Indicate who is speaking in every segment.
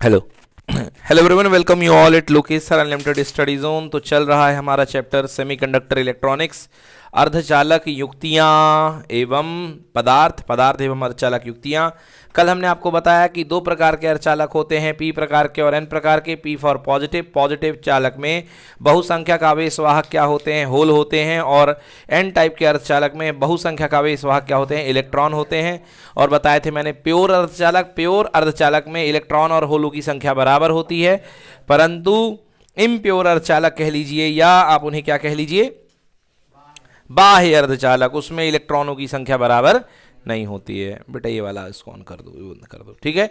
Speaker 1: Hello hello everyone, welcome you all at Lokesh sir unlimited study zone. तो चल रहा है हमारा चैप्टर सेमीकंडक्टर इलेक्ट्रॉनिक्स, अर्धचालक युक्तियां एवं पदार्थ एवं अर्धचालक युक्तियां। कल हमने आपको बताया कि दो प्रकार के अर्धचालक होते हैं, पी प्रकार के और एन प्रकार के। पी फॉर पॉजिटिव चालक में बहुसंख्यक आवेशवाहक क्या होते हैं, होल होते हैं, और एन टाइप के अर्धचालक में बहुसंख्यक आवेशवाहक क्या होते हैं, इलेक्ट्रॉन होते हैं। और बताए थे मैंने प्योर अर्धचालक में इलेक्ट्रॉन और होलों की संख्या बराबर होती है, परंतु इम्प्योर अर्धचालक कह लीजिए या आप उन्हें क्या कह लीजिए, बाह्य अर्धचालक, उसमें इलेक्ट्रॉनों की संख्या बराबर नहीं होती है। बेटा ये वाला इसको ऑन कर दो, बंद कर दो, ठीक है।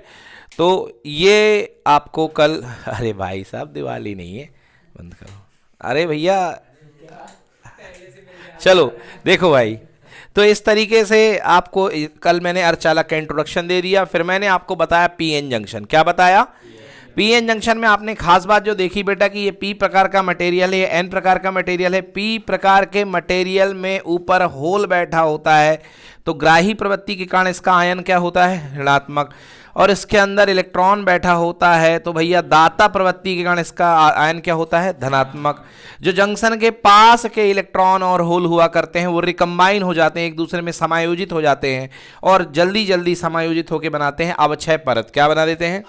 Speaker 1: तो ये आपको कल, अरे भाई साहब दिवाली नहीं है, बंद करो। अरे भैया चलो देखो भाई, तो इस तरीके से आपको कल मैंने अर्धचालक का इंट्रोडक्शन दे दिया। फिर मैंने आपको बताया पीएन जंक्शन। क्या बताया? पीएन जंक्शन में आपने खास बात जो देखी बेटा कि ये पी प्रकार का मटेरियल है, एन प्रकार का मटेरियल है। पी प्रकार के मटेरियल में ऊपर होल बैठा होता है, तो ग्राही प्रवृत्ति के कारण इसका आयन क्या होता है, ऋणात्मक। और इसके अंदर इलेक्ट्रॉन बैठा होता है, तो भैया दाता प्रवृत्ति के कारण इसका आयन क्या होता है, धनात्मक। जो जंक्शन के पास के इलेक्ट्रॉन और होल हुआ करते हैं वो रिकम्बाइन हो जाते हैं, एक दूसरे में समायोजित हो जाते हैं, और जल्दी जल्दी समायोजित होकर बनाते हैं अवक्षय परत। क्या बना देते हैं?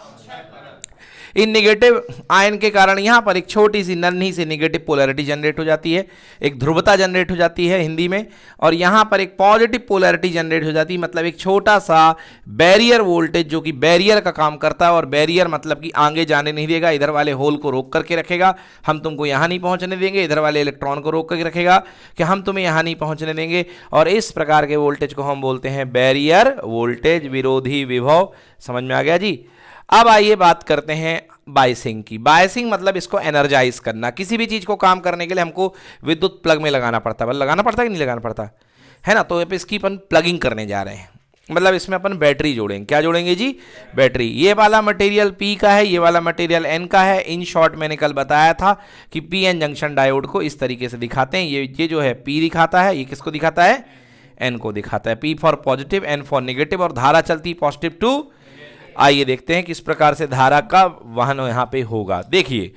Speaker 1: इन निगेटिव आयन के कारण यहाँ पर एक छोटी सी नन्ही सी निगेटिव पोलैरिटी जनरेट हो जाती है, एक ध्रुवता जनरेट हो जाती है हिंदी में, और यहाँ पर एक पॉजिटिव पोलैरिटी जनरेट हो जाती है। मतलब एक छोटा सा बैरियर वोल्टेज जो कि बैरियर का काम करता है, और बैरियर मतलब कि आगे जाने नहीं देगा, इधर वाले होल को रोक करके रखेगा, हम तुमको यहाँ नहीं पहुँचने देंगे, इधर वाले इलेक्ट्रॉन को रोक करके रखेगा कि हम तुम्हें यहाँ नहीं पहुँचने देंगे। और इस प्रकार के वोल्टेज को हम बोलते हैं बैरियर वोल्टेज, विरोधी विभव। समझ में आ गया जी? अब आइए बात करते हैं बायसिंग की। बायसिंग मतलब इसको एनर्जाइज करना। किसी भी चीज को काम करने के लिए हमको विद्युत प्लग में लगाना पड़ता है, लगाना पड़ता है कि नहीं लगाना पड़ता है ना। तो इसकी अपन प्लगिंग करने जा रहे हैं, मतलब इसमें अपन बैटरी जोड़ेंगे। क्या जोड़ेंगे जी? बैटरी। ये वाला मटेरियल पी का है, ये वाला मटेरियल एन का है। इन शॉर्ट मैंने कल बताया था कि पी एन जंक्शन डायोड को इस तरीके से दिखाते हैं। ये जो है पी दिखाता है, ये किसको दिखाता है, एन को दिखाता है। P for positive, N for negative, और धारा चलती पॉजिटिव टू। आइए देखते हैं किस प्रकार से धारा का वहन यहाँ पे होगा। देखिए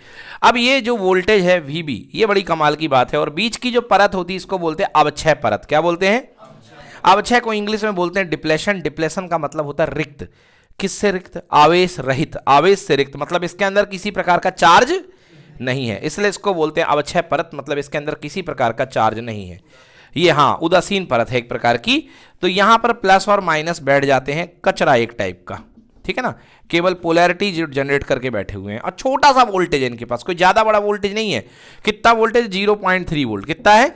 Speaker 1: अब ये जो वोल्टेज है VB, ये बड़ी कमाल की बात है, और बीच की जो परत होती है इसको बोलते हैं अवक्षय परत। क्या बोलते हैं? अवक्षय को इंग्लिश में बोलते हैं डिप्लेशन। डिप्लेशन का मतलब होता है रिक्त। किससे रिक्त? आवेश रहित, आवेश से रिक्त, मतलब इसके अंदर किसी प्रकार का चार्ज नहीं है, इसलिए इसको बोलते हैं अवक्षय परत। मतलब इसके अंदर किसी प्रकार का चार्ज नहीं है, ये हाँ उदासीन परत है एक प्रकार की। तो यहाँ पर प्लस और माइनस बैठ जाते हैं, कचरा एक टाइप का, ठीक है ना। केवल पोलैरिटी जनरेट करके बैठे हुए हैं, और छोटा सा वोल्टेज है इनके पास, कोई ज्यादा बड़ा वोल्टेज नहीं है। कितना वोल्टेज? 0.3 वोल्ट। कितना है?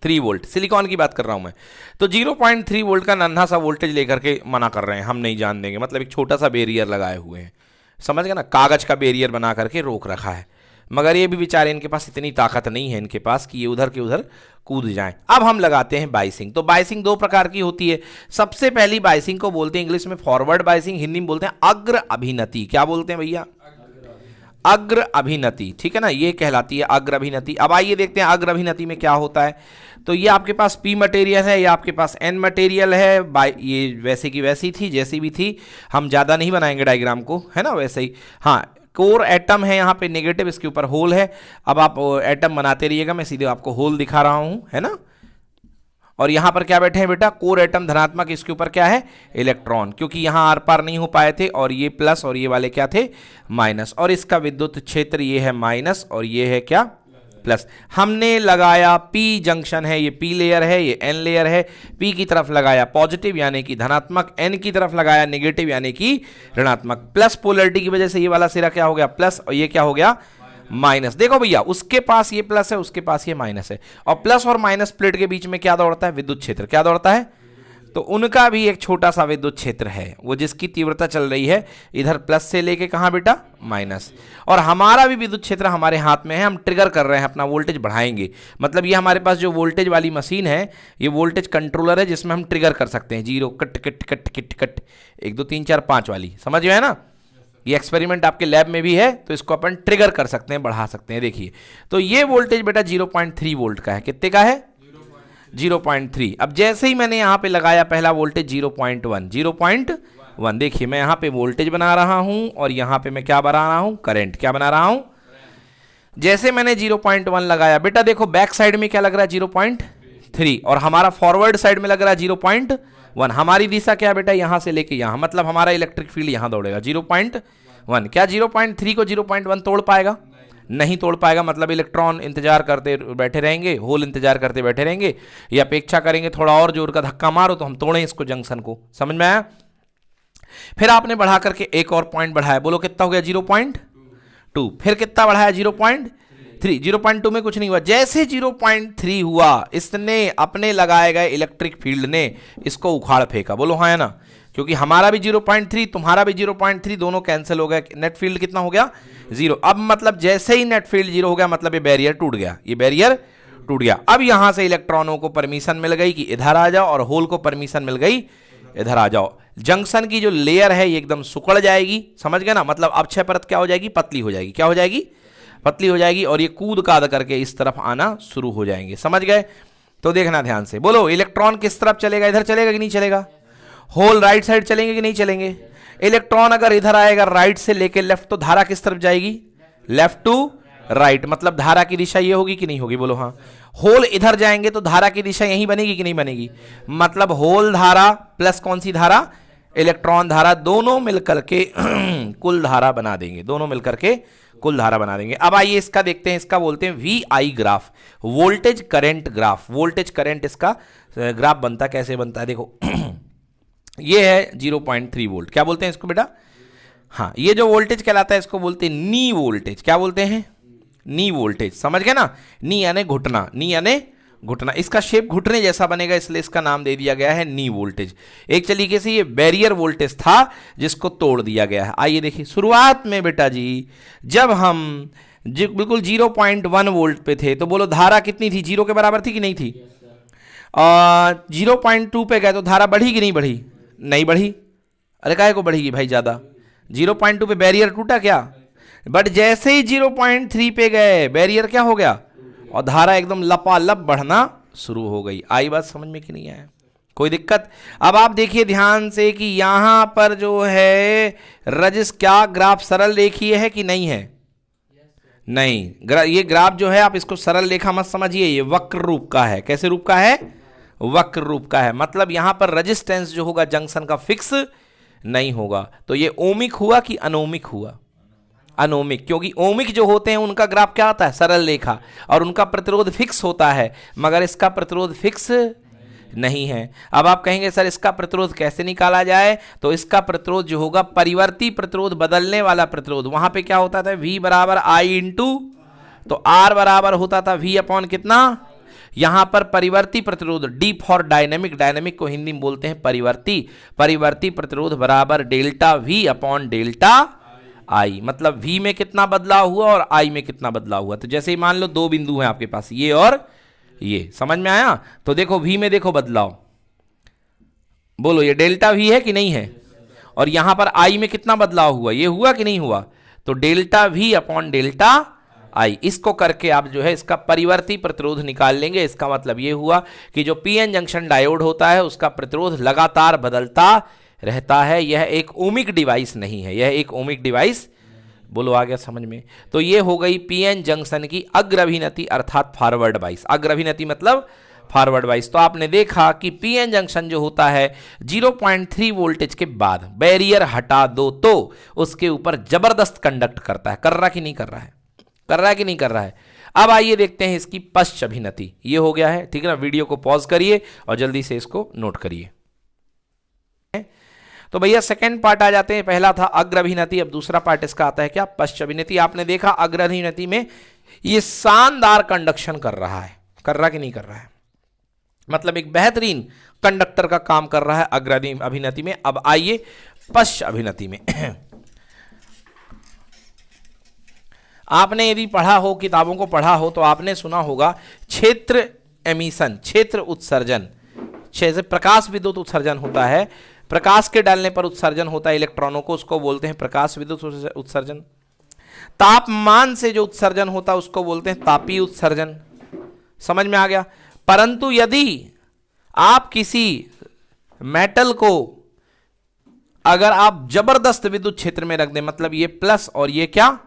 Speaker 1: 3 वोल्ट। सिलिकॉन की बात कर रहा हूं मैं। तो 0.3 वोल्ट का नन्हा सा वोल्टेज लेकर के मना कर रहे हैं, हम नहीं जान देंगे। मतलब एक छोटा सा बैरियर लगाए हुए हैं, समझ गए ना, कागज का बैरियर बना करके रोक रखा है। मगर ये भी बेचारे, इनके पास इतनी ताकत नहीं है इनके पास कि ये उधर के उधर कूद जाएं। अब हम लगाते हैं बाइसिंग। तो बाइसिंग दो प्रकार की होती है। सबसे पहली बाइसिंग को बोलते हैं इंग्लिश में फॉरवर्ड बाइसिंग, हिंदी में बोलते हैं अग्र अभिनति। क्या बोलते हैं भैया? अग्र अभिनति, ठीक है ना, ये कहलाती है अग्र अभिनति। अब आइए देखते हैं अग्र अभिनति में क्या होता है। तो ये आपके पास पी मटेरियल है, ये आपके पास एन मटेरियल है। ये वैसे की वैसी थी, जैसी भी थी, हम ज़्यादा नहीं बनाएंगे डायग्राम को, है ना, वैसे ही। हाँ, कोर एटम है यहाँ पे नेगेटिव, इसके ऊपर होल है। अब आप एटम बनाते रहिएगा, मैं सीधे आपको होल दिखा रहा हूँ, है ना। और यहाँ पर क्या बैठे हैं बेटा? कोर एटम धनात्मक, इसके ऊपर क्या है? इलेक्ट्रॉन, क्योंकि यहाँ आर पार नहीं हो पाए थे, और ये प्लस और ये वाले क्या थे? माइनस। और इसका विद्युत क्षेत्र ये है माइनस, और ये है क्या? प्लस। हमने लगाया पी जंक्शन है, ये पी लेयर है, ये एन लेयर है। पी की तरफ लगाया पॉजिटिव यानी कि धनात्मक, एन की तरफ लगाया नेगेटिव यानी कि ऋणात्मक। प्लस पोलैरिटी की वजह से ये वाला सिरा क्या हो गया? प्लस, और ये क्या हो गया? माइनस। देखो भैया, उसके पास ये प्लस है, उसके पास ये माइनस है, और प्लस और माइनस प्लेट के बीच में क्या दौड़ता है? विद्युत क्षेत्र। क्या दौड़ता है? तो उनका भी एक छोटा सा विद्युत क्षेत्र है, वो जिसकी तीव्रता चल रही है इधर प्लस से लेके कहाँ बेटा? माइनस। और हमारा भी विद्युत क्षेत्र हमारे हाथ में है, हम ट्रिगर कर रहे हैं, अपना वोल्टेज बढ़ाएंगे। मतलब ये हमारे पास जो वोल्टेज वाली मशीन है, ये वोल्टेज कंट्रोलर है जिसमें हम ट्रिगर कर सकते हैं, 0 cut cut cut cut cut 1 2 3 4 5 वाली, समझ में है ना। ये एक्सपेरिमेंट आपके लैब में भी है, तो इसको अपन ट्रिगर कर सकते हैं, बढ़ा सकते हैं। देखिए तो ये वोल्टेज बेटा 0.3 वोल्ट का है। कितने का है? 0.3। अब जैसे ही मैंने यहां पे लगाया पहला वोल्टेज 0.1, 1। देखिए मैं यहां पे वोल्टेज बना रहा हूं और यहां पे मैं क्या बना रहा हूं, करंट। क्या बना रहा हूं? जैसे मैंने 0.1 लगाया बेटा, देखो बैक साइड में क्या लग रहा है 0.3 और हमारा फॉरवर्ड साइड में लग रहा है 0.1। हमारी दिशा क्या बेटा, यहां से लेके यहां, मतलब हमारा इलेक्ट्रिक फील्ड यहां दौड़ेगा 0.1। क्या 0.3 को 0.1 तोड़ पाएगा? नहीं तोड़ पाएगा। मतलब इलेक्ट्रॉन इंतजार करते बैठे रहेंगे, होल इंतजार करते बैठे रहेंगे, या अपेक्षा करेंगे थोड़ा और जोर का धक्का मारो तो हम तोड़ें इसको, जंक्शन को। समझ में आया? फिर आपने बढ़ा करके एक और पॉइंट बढ़ाया, बोलो कितना हो गया 0.2। फिर कितना बढ़ाया 0.3। 0.2 में कुछ नहीं हुआ। जैसे 0.3 हुआ, इसने अपने लगाए गए इलेक्ट्रिक फील्ड ने इसको उखाड़ फेंका। बोलो हाँ है ना? क्योंकि हमारा भी 0.3 तुम्हारा भी 0.3, दोनों कैंसिल हो गए। नेट फील्ड कितना हो गया? 0। अब मतलब जैसे ही नेट फील्ड 0 हो गया, मतलब ये बैरियर टूट गया, ये बैरियर टूट गया। अब यहां से इलेक्ट्रॉनों को परमिशन मिल गई कि इधर आ जाओ, और होल को परमिशन मिल गई इधर आ जाओ। जंक्शन की जो लेयर है ये एकदम सिकुड़ जाएगी। समझ गए ना? मतलब अब 6 परत क्या हो जाएगी, पतली हो जाएगी। क्या हो जाएगी? पतली हो जाएगी। और ये कूद काद करके इस तरफ आना शुरू हो जाएंगे। समझ गए? तो देखना ध्यान से, बोलो इलेक्ट्रॉन किस तरफ चलेगा? इधर चलेगा कि नहीं चलेगा? होल राइट साइड चलेंगे कि नहीं चलेंगे? इलेक्ट्रॉन अगर इधर आएगा राइट से लेके लेफ्ट, तो धारा किस तरफ जाएगी? Left to right. मतलब धारा की दिशा ये होगी कि नहीं होगी? बोलो हाँ। होल इधर जाएंगे तो धारा की दिशा यही बनेगी कि नहीं बनेगी? मतलब होल धारा प्लस कौन सी धारा? इलेक्ट्रॉन धारा, दोनों मिलकर के कुल धारा बना देंगे। दोनों मिलकर के कुल धारा बना देंगे। अब आइए इसका देखते हैं, इसका बोलते हैं VI graph, voltage current graph. Voltage current इसका ग्राफ बनता, कैसे बनता है देखो। ये है 0.3 वोल्ट। क्या बोलते हैं इसको बेटा? हाँ, ये जो वोल्टेज कहलाता है इसको बोलते हैं नी वोल्टेज। क्या बोलते हैं? नी वोल्टेज। समझ गए ना? नी यानी घुटना, नी यानी घुटना। इसका शेप घुटने जैसा बनेगा, इसलिए इसका नाम दे दिया गया है नी वोल्टेज। एक तरीके से ये बैरियर वोल्टेज था जिसको तोड़ दिया गया है। आइए देखिए, शुरुआत में बेटा जी जब हम बिल्कुल 0.1 वोल्ट पे थे, तो बोलो धारा कितनी थी? 0 के बराबर थी कि नहीं थी? 0.2 पे गए तो धारा बढ़ी कि नहीं बढ़ी? नहीं बढ़ी। अरे काहे को बढ़ेगी भाई ज्यादा? 0.2 पे बैरियर टूटा क्या? बट जैसे ही 0.3 पे गए, बैरियर क्या हो गया? और धारा एकदम लपालप बढ़ना शुरू हो गई। आई बात समझ में कि नहीं आया? कोई दिक्कत? अब आप देखिए ध्यान से कि यहां पर जो है रजिस, क्या ग्राफ सरल रेखीय है कि नहीं है? नहीं, ये ग्राफ जो है आप इसको सरल रेखा मत समझिए, ये वक्र रूप का है। कैसे रूप का है? वक्र रूप का है। मतलब यहां पर रेजिस्टेंस जो होगा जंक्शन का फिक्स नहीं होगा। तो ये ओमिक हुआ कि अनोमिक हुआ? अनोमिक, क्योंकि ओमिक जो होते हैं उनका ग्राफ क्या होता है? सरल रेखा, और उनका प्रतिरोध फिक्स होता है, मगर इसका प्रतिरोध फिक्स नहीं है। अब आप कहेंगे सर इसका प्रतिरोध कैसे निकाला जाए? तो इसका प्रतिरोध जो होगा परिवर्ती प्रतिरोध, बदलने वाला प्रतिरोध। वहां पे क्या होता था? V बराबर I इंटू, तो R बराबर होता था V अपॉन कितना? यहां पर परिवर्ती प्रतिरोध, D फॉर डायनेमिक, डायनेमिक को हिंदी में बोलते हैं परिवर्ती। परिवर्ती प्रतिरोध बराबर delta V upon delta I। मतलब V में कितना बदलाव हुआ और I में कितना बदलाव हुआ। तो जैसे ही मान लो दो बिंदु हैं आपके पास, ये और ये, समझ में आया? तो देखो V में देखो बदलाव, बोलो ये डेल्टा V है कि नहीं है? और यहां पर I में कितना बदलाव हुआ? ये हुआ कि नहीं हुआ? तो delta V upon delta I। इसको करके आप जो है इसका परिवर्ती प्रतिरोध निकाल लेंगे। इसका मतलब ये हुआ कि जो पीएन जंक्शन डायोड होता है उसका प्रतिरोध लगातार बदलता रहता है। यह एक ओमिक डिवाइस नहीं है, यह एक ओमिक डिवाइस। बोलो आ गया समझ में? तो ये हो गई पीएन जंक्शन की अग्रभिनति अर्थात फॉरवर्ड वाइस। अग्रभिनति मतलब फॉरवर्ड वाइस। तो आपने देखा कि पीएन जंक्शन जो होता है 0.3 वोल्टेज के बाद बैरियर हटा दो तो उसके ऊपर जबरदस्त कंडक्ट करता है। कर रहा कि नहीं कर रहा है? कर रहा है कि नहीं कर रहा है? अब आइए देखते हैं इसकी पश्च अभिनति। ये हो गया है, ठीक है ना? वीडियो को पॉज करिए और जल्दी से इसको नोट करिए। तो भैया सेकंड पार्ट आ जाते हैं। पहला था अग्र अभिनति, अब दूसरा पार्ट इसका आता है क्या? पश्च अभिनति। आपने देखा अग्र अभिनति में ये शानदार कंडक्शन कर रहा है। कर रहा कि नहीं कर रहा है? मतलब एक बेहतरीन कंडक्टर का काम कर रहा है अग्र अभिनति में। अब आइए पश्च अभिनति में। आपने यदि पढ़ा हो, किताबों को पढ़ा हो, तो आपने सुना होगा क्षेत्र एमिशन, क्षेत्र उत्सर्जन। जैसे प्रकाश विद्युत उत्सर्जन होता है, प्रकाश के डालने पर उत्सर्जन होता है इलेक्ट्रॉनों को, उसको बोलते हैं प्रकाश विद्युत उत्सर्जन। तापमान से जो उत्सर्जन होता है उसको बोलते हैं तापीय उत्सर्जन। समझ में आ गया? परंतु यदि आप किसी मेटल को अगर आप जबरदस्त विद्युत क्षेत्र में रख दें, मतलब ये प्लस और ये क्या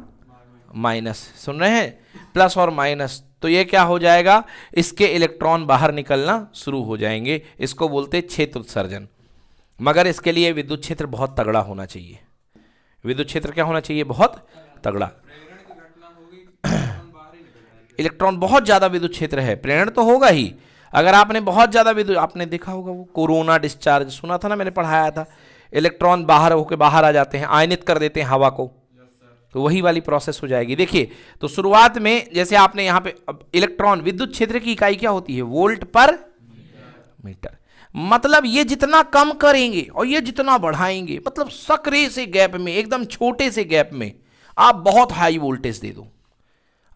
Speaker 1: माइनस, सुन रहे हैं, प्लस और माइनस, तो ये क्या हो जाएगा, इसके इलेक्ट्रॉन बाहर निकलना शुरू हो जाएंगे। इसको बोलते हैं क्षेत्र उत्सर्जन। मगर इसके लिए विद्युत क्षेत्र बहुत तगड़ा होना चाहिए। विद्युत क्षेत्र क्या होना चाहिए, बहुत तगड़ा। इलेक्ट्रॉन बहुत ज्यादा विद्युत क्षेत्र है, प्रेरण तो होगा ही। अगर आपने बहुत ज्यादा विद्युत, आपने देखा होगा वो कोरोना डिस्चार्ज सुना था ना, मैंने पढ़ाया था, इलेक्ट्रॉन बाहर होकर बाहर आ जाते हैं, आयनित कर देते हैं हवा को, तो वही वाली प्रोसेस हो जाएगी। देखिए, तो शुरुआत में जैसे आपने यहां पे इलेक्ट्रॉन, विद्युत क्षेत्र की इकाई क्या होती है, वोल्ट पर मीटर। मतलब ये जितना कम करेंगे और ये जितना बढ़ाएंगे, मतलब सक्रिय से गैप में, एकदम छोटे से गैप में आप बहुत हाई वोल्टेज दे दो,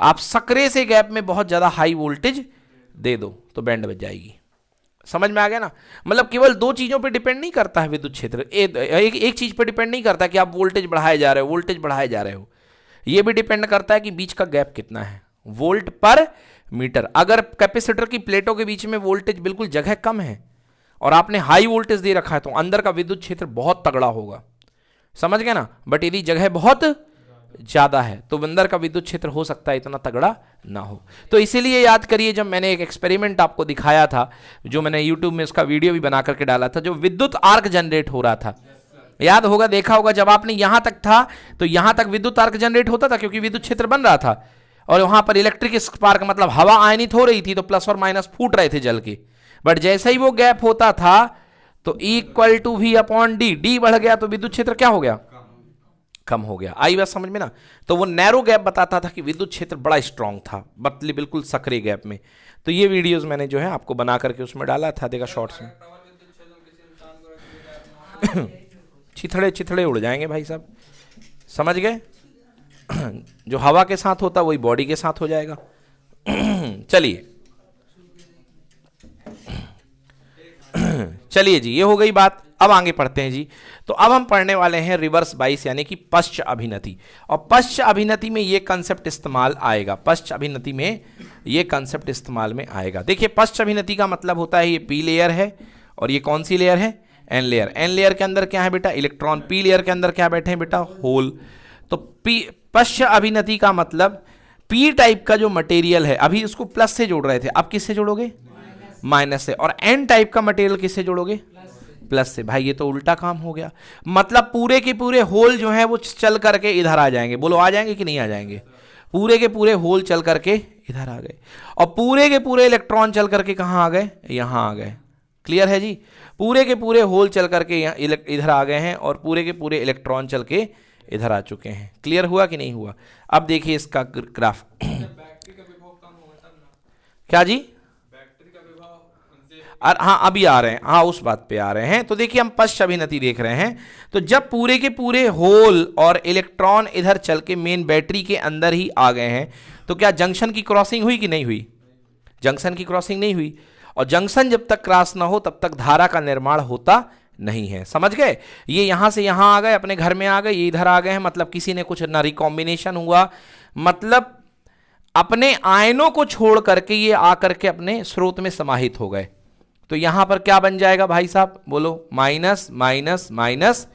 Speaker 1: आप सक्रिय से गैप में बहुत ज्यादा हाई वोल्टेज दे दो तो बैंड बज जाएगी। समझ में आ गया ना। मतलब केवल दो चीजों पे डिपेंड नहीं करता है विद्युत क्षेत्र, एक चीज पे डिपेंड नहीं करता कि आप वोल्टेज बढ़ाए जा रहे हो, वोल्टेज बढ़ाए जा रहे हो। ये भी डिपेंड करता है कि बीच का गैप कितना है, वोल्ट पर मीटर। अगर कैपेसिटर की प्लेटों के बीच में वोल्टेज बिल्कुल जगह कम है और आपने हाई वोल्टेज दे रखा है, तो अंदर का विद्युत क्षेत्र बहुत तगड़ा होगा, समझ गए ना। बट यदि जगह बहुत ज्यादा है तो अंदर का विद्युत क्षेत्र हो सकता है इतना तगड़ा ना हो। तो इसीलिए याद करिए, जब मैंने एक एक्सपेरिमेंट आपको दिखाया था, जो मैंने यूट्यूब में उसका वीडियो भी बना करके डाला था, जो विद्युत आर्क जनरेट हो रहा था, याद होगा, देखा होगा, जब आपने यहां तक था तो यहां तक विद्युत आर्क जनरेट होता था क्योंकि विद्युत क्षेत्र बन रहा था और वहां पर इलेक्ट्रिक स्पार्क, मतलब हवा आयनित हो रही थी, तो प्लस और माइनस फूट रहे थे जल के। बट जैसे ही वो गैप होता था तो equal to V upon D, D बढ़ गया तो विद्युत क्षेत्र क्या हो गया, कम हो गया। आई बात समझ में ना। तो वो नैरो गैप बताता था कि विद्युत क्षेत्र बड़ा स्ट्रांग था, बतली बिल्कुल सक्रिय गैप में। तो ये वीडियोस मैंने जो है आपको बना करके उसमें डाला था, देखा शॉर्ट्स में। चिथड़े चिथड़े उड़ जाएंगे भाई साहब, समझ गए। जो हवा के साथ होता वही बॉडी के साथ हो जाएगा। चलिए चलिए जी, ये हो गई बात। अब आगे पढ़ते हैं जी। तो अब हम पढ़ने वाले हैं रिवर्स बाइस यानी कि पश्च अभिनति। और पश्च अभिनति में ये कंसेप्ट इस्तेमाल आएगा, पश्च अभिनति में ये कंसेप्ट इस्तेमाल में आएगा। देखिए, पश्च अभिनति का मतलब होता है ये पी लेयर है और ये कौन सी लेयर है, एन लेयर। एन लेयर के अंदर क्या है बेटा, इलेक्ट्रॉन। पी लेयर के अंदर क्या बैठे हैं बेटा, होल। तो पश्च अभिनति का मतलब पी टाइप का जो मटेरियल है, अभी उसको प्लस से जोड़ रहे थे, अब किससे जोड़ोगे, माइनस से। और एन टाइप का मटेरियल किससे जोड़ोगे, प्लस से। भाई ये तो उल्टा काम हो गया, मतलब पूरे के पूरे होल जो है वो चल करके इधर आ जाएंगे। बोलो आ जाएंगे कि नहीं आ जाएंगे, पूरे के पूरे होल चल करके इधर आ गए और पूरे के पूरे इलेक्ट्रॉन चल करके कहां आ गए, यहां आ गए। क्लियर है जी, पूरे के पूरे होल चल करके इधर आ गए हैं और पूरे के पूरे इलेक्ट्रॉन चल के इधर आ चुके हैं। क्लियर हुआ कि नहीं हुआ। अब देखिए इसका ग्राफ। क्या जी, हाँ अभी आ रहे हैं, हाँ उस बात पे आ रहे हैं। तो देखिए हम पश्च अभिनति देख रहे हैं। तो जब पूरे के पूरे होल और इलेक्ट्रॉन इधर चल के मेन बैटरी के अंदर ही आ गए हैं, तो क्या जंक्शन की क्रॉसिंग हुई कि नहीं हुई, जंक्शन की क्रॉसिंग नहीं हुई। और जंक्शन जब तक क्रॉस ना हो तब तक धारा का निर्माण होता नहीं है, समझ गए। ये यहां से यहां आ गए, अपने घर में आ गए, ये इधर आ गए हैं, मतलब किसी ने कुछ ना रिकॉम्बिनेशन हुआ, मतलब अपने आयनों को छोड़ करके ये आकर के अपने स्रोत में समाहित हो गए। तो यहां पर क्या बन जाएगा भाई साहब, बोलो माइनस माइनस माइनस,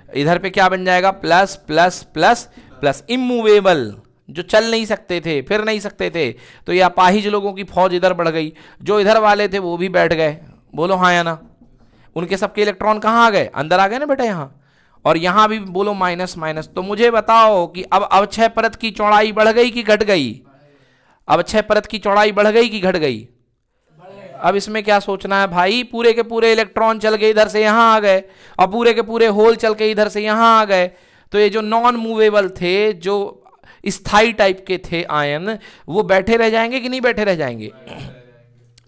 Speaker 1: इधर पे क्या बन जाएगा, plus plus plus plus. Immovable, जो चल नहीं सकते थे, फिर नहीं सकते थे, तो ये अपाहिज लोगों की फौज इधर बढ़ गई, जो इधर वाले थे वो भी बैठ गए। बोलो हाँ या ना। उनके सबके इलेक्ट्रॉन कहाँ आ गए, अंदर आ गए ना बेटा यहाँ। और यहां भी बोलो माइनस माइनस। तो मुझे बताओ कि अब अवक्षय परत की चौड़ाई बढ़ गई कि घट गई, अवक्षय परत की चौड़ाई बढ़ गई कि घट गई। अब इसमें क्या सोचना है भाई, पूरे के पूरे इलेक्ट्रॉन चल के इधर से यहां आ गए और पूरे के पूरे होल चल के इधर से यहां आ गए। तो ये जो नॉन मूवेबल थे, जो स्थाई टाइप के थे आयन, वो बैठे रह जाएंगे कि नहीं बैठे रह जाएंगे।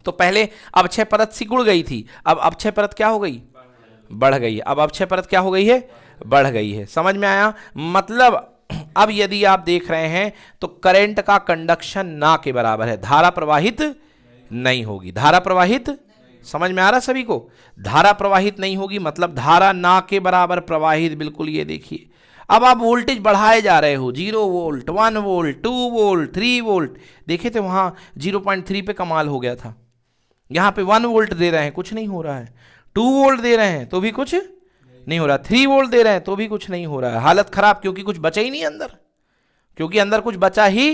Speaker 1: तो पहले अवक्षय परत सिकुड़ गई थी, अब अवक्षय परत क्या हो गई, बढ़ गई है। अब अवक्षय परत क्या हो गई है, बढ़ गई है। समझ में आया। मतलब अब यदि आप देख रहे हैं तो करंट का कंडक्शन ना के बराबर है, धारा प्रवाहित नहीं होगी, धारा प्रवाहित, समझ में आ रहा सभी को, धारा प्रवाहित नहीं होगी, मतलब धारा ना के बराबर प्रवाहित। बिल्कुल ये देखिए, अब आप वोल्टेज बढ़ाए जा रहे हो, 0 वोल्ट 1 वोल्ट 2 वोल्ट 3 वोल्ट, देखे थे वहां 0.3 पे कमाल हो गया था। यहां पे 1 वोल्ट दे रहे हैं कुछ नहीं हो रहा है, 2 वोल्ट दे रहे हैं तो भी कुछ नहीं हो रहा। 3 वोल्ट दे रहे हैं तो भी कुछ नहीं हो रहा है, हालत खराब, क्योंकि कुछ बचा ही नहीं अंदर, क्योंकि अंदर कुछ बचा ही।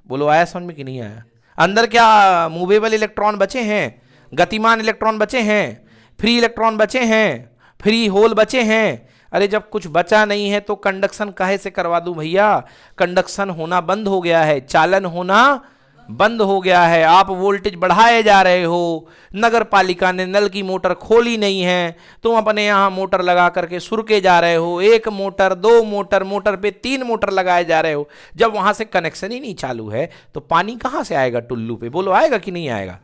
Speaker 1: बोलो आया समझ में कि नहीं आया? अंदर क्या मूवेबल इलेक्ट्रॉन बचे हैं, गतिमान इलेक्ट्रॉन बचे हैं, फ्री इलेक्ट्रॉन बचे हैं, फ्री होल बचे हैं। अरे जब कुछ बचा नहीं है तो कंडक्शन काहे से करवा दूं भैया? कंडक्शन होना बंद हो गया है, चालन होना बंद हो गया है। आप वोल्टेज बढ़ाए जा रहे हो, नगर पालिका ने नल की मोटर खोली नहीं है, तुम अपने यहां मोटर लगा करके सुरके जा रहे हो, 1 मोटर 2 मोटर, मोटर पे 3 मोटर लगाए जा रहे हो। जब वहां से कनेक्शन ही नहीं चालू है तो पानी कहां से आएगा टुल्लू पे? बोलो आएगा कि नहीं आएगा?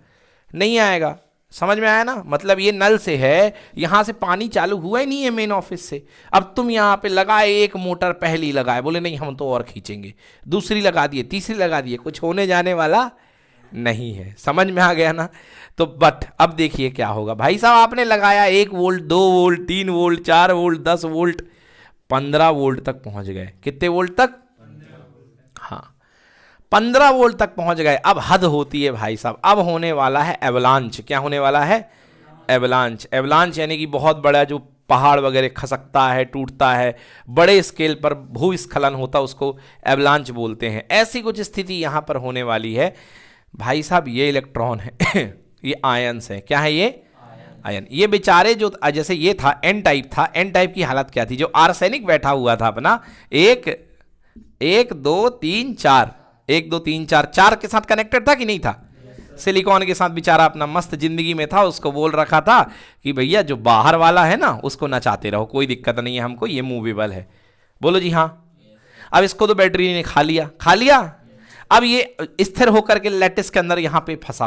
Speaker 1: नहीं आएगा। समझ में आया ना? मतलब ये नल से है, यहां से पानी चालू हुआ ही नहीं है मेन ऑफिस से। अब तुम यहां पे लगाए 1 मोटर, पहली लगाए, बोले नहीं हम तो और खींचेंगे, दूसरी लगा दिए, तीसरी लगा दिए, कुछ होने जाने वाला नहीं है। समझ में आ गया ना? तो बट अब देखिए क्या होगा भाई साहब, आपने लगाया 1 volt 2 volt 3 volt 4 volt 10 volt 15 volt तक पहुंच गए। कितने वोल्ट तक? हाँ 15 वोल्ट तक पहुंच गए। अब हद होती है भाई साहब, अब होने वाला है एवलांच। क्या होने वाला है? एवलांच। एवलांच यानी कि बहुत बड़ा जो पहाड़ वगैरह खसकता है, टूटता है, बड़े स्केल पर भूस्खलन होता है, उसको एवलांच बोलते हैं। ऐसी कुछ स्थिति यहां पर होने वाली है भाई साहब। ये इलेक्ट्रॉन है ये आयंस है। क्या है ये? आयन। ये बेचारे जो, जैसे ये था एन टाइप था, एन टाइप की हालत क्या थी? जो आर्सेनिक बैठा हुआ था अपना, 1 2 3 4, 1 2 3 4, 4 के साथ कनेक्टेड था कि नहीं था? सिलिकॉन के साथ बेचारा अपना मस्त जिंदगी में था। उसको बोल रखा था कि भैया जो बाहर वाला है ना उसको नचाते रहो, कोई दिक्कत नहीं है हमको, ये मूवेबल है। बोलो जी हाँ। अब इसको तो बैटरी ने खा लिया, खा लिया। अब ये स्थिर होकर के लैटिस के अंदर यहां पे फंसा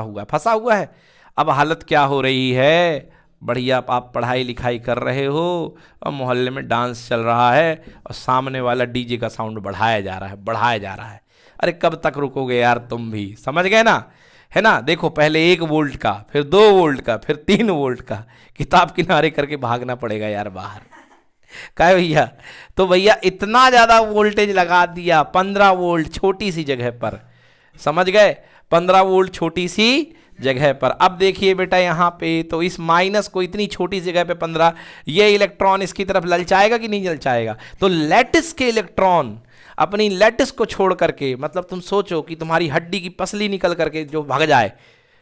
Speaker 1: हुआ है। अब हालत क्या हो रही है? बढ़िया आप पढ़ाई लिखाई कर रहे हो और मोहल्ले में डांस चल रहा है और सामने वाला डीजे का साउंड बढ़ाया जा रहा है। अरे कब तक रुकोगे यार तुम भी? समझ गए ना? है ना? देखो पहले 1 वोल्ट का, फिर 2 वोल्ट का, फिर 3 वोल्ट का, किताब किनारे करके भागना पड़ेगा यार बाहर। क्या भैया? तो भैया इतना ज्यादा वोल्टेज लगा दिया 15 वोल्ट छोटी सी जगह पर। समझ गए? 15 वोल्ट छोटी सी जगह पर। अब देखिए बेटा यहां पे तो इस माइनस को इतनी छोटी जगह पे 15, ये इलेक्ट्रॉन इसकी तरफ ललचाएगा कि नहीं ललचाएगा? तो लैटिस के इलेक्ट्रॉन अपनी लैटिस को छोड़ करके, मतलब तुम सोचो कि तुम्हारी हड्डी की पसली निकल करके जो भाग जाए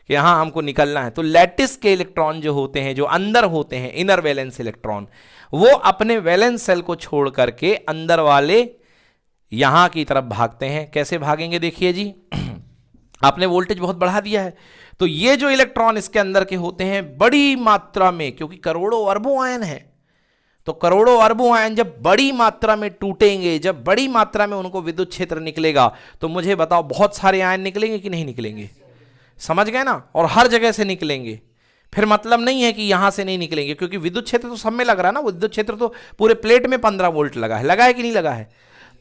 Speaker 1: कि हाँ हमको निकलना है, तो लैटिस के इलेक्ट्रॉन जो होते हैं, जो अंदर होते हैं, इनर वैलेंस इलेक्ट्रॉन, वो अपने वैलेंस सेल को छोड़ करके अंदर वाले यहां की तरफ भागते हैं। कैसे भागेंगे? देखिए जी आपने वोल्टेज बहुत बढ़ा दिया है, तो ये जो इलेक्ट्रॉन इसके अंदर के होते हैं बड़ी मात्रा में, क्योंकि करोड़ों अरबों आयन है, तो करोड़ों अरबों आयन जब बड़ी मात्रा में टूटेंगे, जब बड़ी मात्रा में उनको विद्युत क्षेत्र निकलेगा, तो मुझे बताओ बहुत सारे आयन निकलेंगे कि नहीं निकलेंगे? समझ गए ना? और हर जगह से निकलेंगे। फिर मतलब नहीं है कि यहां से नहीं निकलेंगे, क्योंकि विद्युत क्षेत्र तो सब में लग रहा है ना। विद्युत क्षेत्र तो पूरे प्लेट में 15 वोल्ट लगा है कि नहीं लगा है?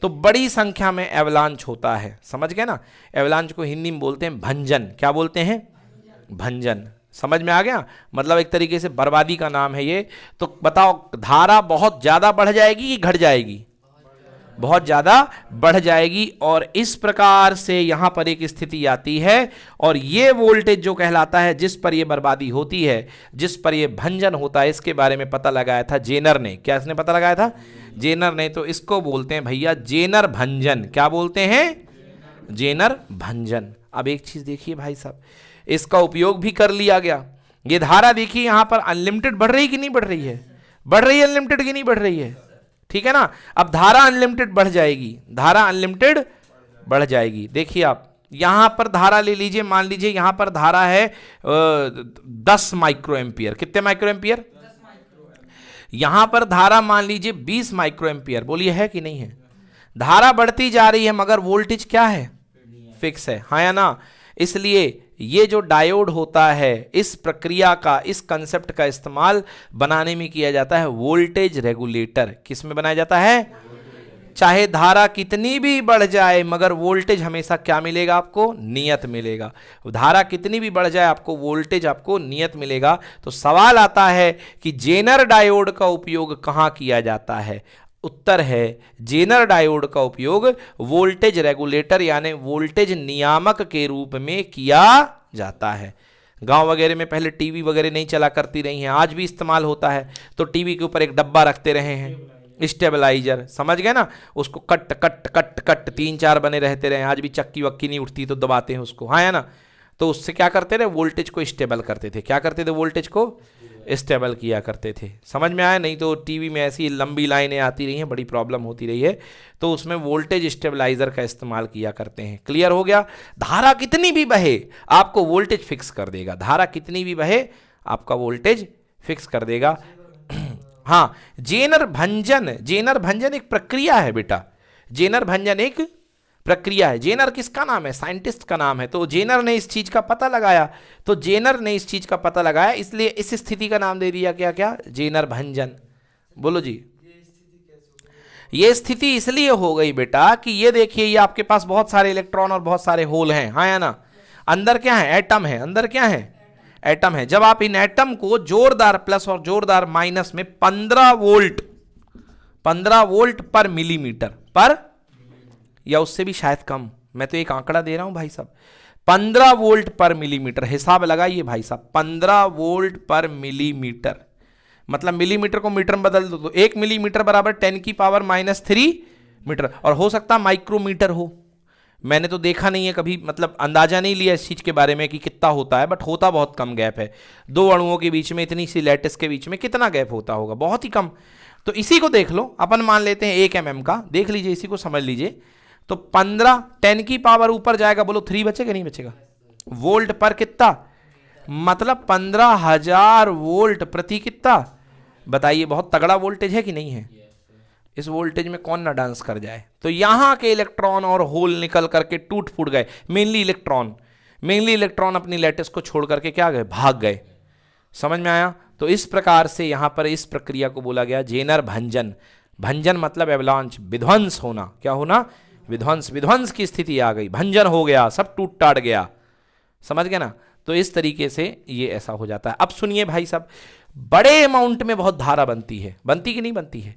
Speaker 1: तो बड़ी संख्या में एवलांच होता है। समझ गए ना? एवलांच को हिंदी में बोलते हैं भंजन। क्या बोलते हैं? भंजन। समझ में आ गया? मतलब एक तरीके से बर्बादी का नाम है ये। तो बताओ धारा बहुत ज्यादा बढ़ जाएगी कि घट जाएगी? बहुत ज्यादा बढ़ जाएगी। और इस प्रकार से यहां पर एक स्थिति आती है, और ये वोल्टेज जो कहलाता है, जिस पर ये बर्बादी होती है, जिस पर ये भंजन होता है, इसके बारे में पता लगाया था जेनर ने। क्या इसने पता लगाया था? जेनर ने। तो इसको बोलते हैं भैया जेनर भंजन। क्या बोलते हैं? जेनर भंजन। अब एक चीज देखिए भाई साहब, इसका उपयोग भी कर लिया गया। ये धारा देखिए यहां पर अनलिमिटेड बढ़ रही कि नहीं बढ़ रही है? बढ़ रही है अनलिमिटेड की नहीं बढ़ रही है? ठीक है ना? अब धारा अनलिमिटेड बढ़ जाएगी, धारा अनलिमिटेड बढ़ जाएगी। देखिए आप यहां पर धारा ले लीजिए, मान लीजिए यहां पर धारा है 10 माइक्रो एम्पियर। कितने माइक्रो एम्पियर? यहां पर धारा मान लीजिए 20 माइक्रो एम्पियर। बोलिए है कि नहीं है? धारा बढ़ती जा रही है मगर वोल्टेज क्या है? फिक्स है। हाँ या ना? इसलिए ये जो डायोड होता है, इस प्रक्रिया का, इस कंसेप्ट का इस्तेमाल बनाने में किया जाता है वोल्टेज रेगुलेटर। किस में बनाया जाता है? चाहे धारा कितनी भी बढ़ जाए मगर वोल्टेज हमेशा क्या मिलेगा आपको? नियत मिलेगा। धारा कितनी भी बढ़ जाए आपको वोल्टेज आपको नियत मिलेगा। तो सवाल आता है कि जेनर डायोड का उपयोग कहां किया जाता है? उत्तर है जेनर डायोड का उपयोग वोल्टेज रेगुलेटर यानी वोल्टेज नियामक के रूप में किया जाता है। गांव वगैरह में पहले टीवी वगैरह नहीं चला करती रही हैं, आज भी इस्तेमाल होता है, तो टीवी के ऊपर एक डब्बा रखते रहे हैं, स्टेबलाइजर, समझ गए ना, उसको कट कट कट कट 3-4 बने रहते रहे, आज भी चक्की वक्की नहीं उठती तो दबाते हैं उसको, हाँ है ना, तो उससे क्या करते रहे, वोल्टेज को स्टेबल करते थे, क्या करते थे, वोल्टेज को स्टेबल किया करते थे। समझ में आया? नहीं तो टीवी में ऐसी लंबी लाइनें आती रही हैं, बड़ी प्रॉब्लम होती रही है, तो उसमें वोल्टेज स्टेबलाइजर का इस्तेमाल किया करते हैं। क्लियर हो गया? धारा कितनी भी बहे आपको वोल्टेज फिक्स कर देगा, धारा कितनी भी बहे आपका वोल्टेज फिक्स कर देगा। हाँ, जेनर भंजन, जेनर भंजन एक प्रक्रिया है बेटा, जेनर भंजन एक प्रक्रिया है। जेनर किसका नाम है? साइंटिस्ट का नाम है। तो जेनर ने इस चीज का पता लगाया, तो जेनर ने इस चीज का पता लगाया, इसलिए इस स्थिति का नाम दे दिया क्या क्या? जेनर भंजन। बोलो जी। ये स्थिति इसलिए हो गई बेटा कि ये देखिए, ये आपके पास बहुत सारे इलेक्ट्रॉन और बहुत सारे होल हैं, हाँ या ना, अंदर क्या है? एटम है, अंदर क्या है? एटम है। जब आप इन एटम को जोरदार प्लस और जोरदार माइनस में 15 वोल्ट पर मिलीमीटर पर, या उससे भी शायद कम, मैं तो एक आंकड़ा दे रहा हूं भाई साहब, 15 वोल्ट पर मिलीमीटर, हिसाब लगाइए भाई साहब, 15 वोल्ट पर मिलीमीटर, मतलब मिलीमीटर को मीटर में बदल दो तो 1 मिलीमीटर बराबर 10⁻³ मीटर, और हो सकता माइक्रोमीटर हो, मैंने तो देखा नहीं है कभी, मतलब अंदाजा नहीं लिया इस चीज के बारे में कि कितना होता है, बट होता बहुत कम गैप है, दो अणुओं के बीच में, इतनी सी लैटिस के बीच में कितना गैप होता होगा? बहुत ही कम। तो इसी को देख लो, अपन मान लेते हैं 1 mm का, देख लीजिए, इसी को समझ लीजिए, तो 15 10 की पावर ऊपर जाएगा, बोलो 3 बचेगा नहीं बचेगा? वोल्ट पर कितना, मतलब 15,000 वोल्ट प्रति कितना, बताइए, बहुत तगड़ा वोल्टेज है कि नहीं है? इस वोल्टेज में कौन ना डांस कर जाए। तो यहां के इलेक्ट्रॉन और होल निकल करके टूट फूट गए, मेनली इलेक्ट्रॉन अपनी लैटिस को छोड़ करके क्या गए? भाग गए। समझ में आया? तो इस प्रकार से यहां पर इस प्रक्रिया को बोला गया जेनर भंजन। भंजन मतलब एवलांच, विध्वंस होना, क्या होना? विध्वंस की स्थिति आ गई, भंजन हो गया, सब टूट टाट गया। समझ गए ना? तो इस तरीके से ये ऐसा हो जाता है। अब सुनिए भाई साहब, बड़े अमाउंट में बहुत धारा बनती है, बनती कि नहीं बनती है?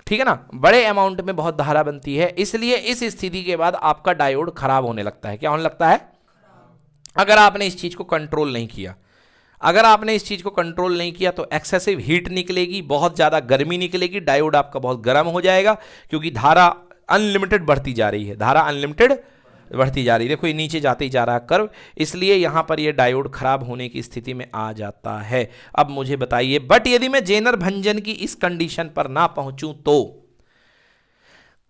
Speaker 1: ठीक है ना, बड़े अमाउंट में बहुत धारा बनती है, इसलिए इस स्थिति के बाद आपका डायोड खराब होने लगता है। क्या होने लगता है? अगर आपने इस चीज को कंट्रोल नहीं किया, अगर आपने इस चीज को कंट्रोल नहीं किया तो एक्सेसिव हीट निकलेगी, बहुत ज्यादा गर्मी निकलेगी, डायोड आपका बहुत गर्म हो जाएगा, क्योंकि धारा अनलिमिटेड बढ़ती जा रही है, धारा अनलिमिटेड बढ़ती जा रही है। देखो ये नीचे जाते ही जा रहा है कर्व, इसलिए यहां पर ये डायोड खराब होने की स्थिति में आ जाता है। अब मुझे बताइए, बट यदि मैं जेनर भंजन की इस कंडीशन पर ना पहुंचूं तो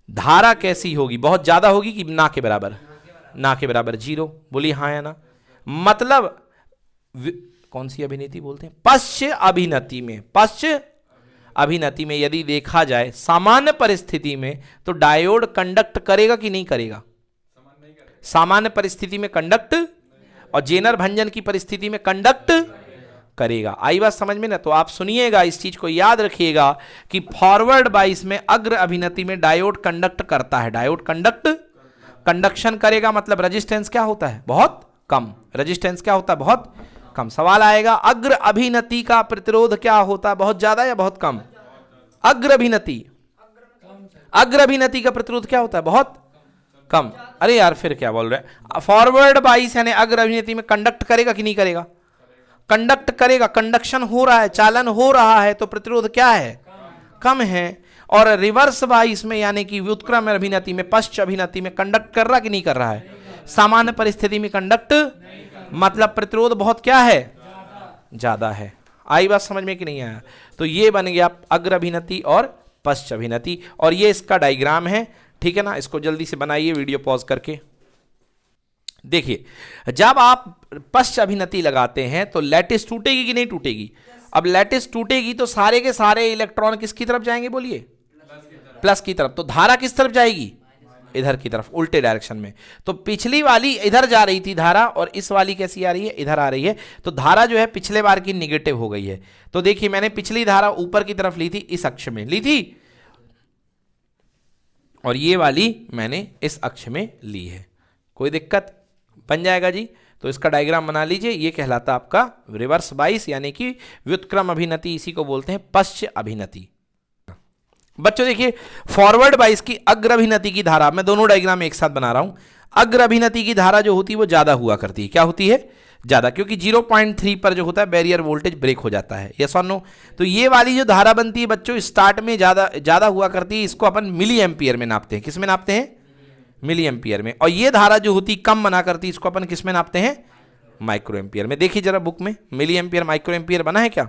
Speaker 1: धारा कैसी होगी? बहुत ज्यादा होगी कि ना के बराबर? ना के बराबर, 0। बोली हाँ या ना? मतलब कौन सी अभिनीति बोलते हैं? पश्च अभिनति में, पश्च अभिनति में यदि देखा जाए सामान्य परिस्थिति में, तो डायोड कंडक्ट करेगा कि नहीं करेगा? सामान्य परिस्थिति में कंडक्ट, और जेनर भंजन की परिस्थिति में कंडक्ट करेगा। आई बात समझ में ना? तो आप सुनिएगा, इस चीज को याद रखिएगा कि फॉरवर्ड बाइस में अग्र अभिनति में डायोड कंडक्ट करता है, डायोड कंडक्शन करेगा, मतलब रेजिस्टेंस क्या होता है? बहुत कम। रेजिस्टेंस क्या होता है? बहुत कम। सवाल आएगा, अग्र अभिनति का प्रतिरोध क्या होता है? बहुत ज्यादा या बहुत कम? अग्र अभिनति का प्रतिरोध क्या होता है? बहुत कम। अरे यार फिर क्या बोल रहे हैं? फॉरवर्ड बाइस यानी अग्र अभिनति में कंडक्ट करेगा कि नहीं करेगा? कंडक्ट करेगा, कंडक्शन हो रहा है, चालन हो रहा है, तो प्रतिरोध क्या है? कम है। और रिवर्स बाइस में यानी कि व्युत्क्रम अभिनति में, पश्च अभिनति में कंडक्ट कर रहा कि नहीं कर रहा है? सामान्य परिस्थिति में कंडक्ट, मतलब प्रतिरोध बहुत क्या है? ज्यादा है। आई बात समझ में कि नहीं आया? तो ये बन गया अग्र अभिनति और पश्च अभिनति, और ये इसका डायग्राम है। ठीक है ना? इसको जल्दी से बनाइए वीडियो पॉज करके। देखिए, जब आप पश्च अभिनति लगाते हैं तो लैटिस टूटेगी कि नहीं टूटेगी? अब लैटिस टूटेगी तो सारे के सारे इलेक्ट्रॉन किसकी तरफ जाएंगे? बोलिए, प्लस की तरफ। तो धारा किस तरफ जाएगी? इधर की तरफ, उल्टे डायरेक्शन में। तो पिछली वाली इधर जा रही थी धारा, और इस वाली कैसी आ रही है? इधर आ रही है। तो धारा जो है पिछले बार की निगेटिव हो गई है। तो देखिए, मैंने पिछली धारा ऊपर की तरफ ली थी, इस अक्ष में ली थी, और ये वाली मैंने इस अक्ष में ली है। कोई दिक्कत? बन जाएगा जी। तो इसका डायग्राम बना लीजिए। ये कहलाता आपका रिवर्स बाइस यानी कि व्युत्क्रम अभिनति, इसी को बोलते हैं पश्च अभिनति। बच्चों देखिए, फॉरवर्ड बाइस की अग्र अभिनति की धारा, मैं दोनों डायग्राम एक साथ बना रहा हूं। अग्र अभिनति की धारा जो होती है वो ज्यादा हुआ करती है। क्या होती है? ज़्यादा, क्योंकि 0.3 पर जो होता है बैरियर वोल्टेज ब्रेक हो जाता है। यस और नो? तो ये वाली जो धारा बनती है बच्चों स्टार्ट में ज़्यादा हुआ करती है, इसको अपन मिली एम्पियर में नापते हैं। किस में नापते हैं? मिली एम्पियर में। और ये धारा जो होती कम बना करती इसको अपन किस में नापते हैं? माइक्रो एम्पियर में। देखिए जरा बुक में मिली एम्पियर माइक्रो एम्पियर बना है क्या?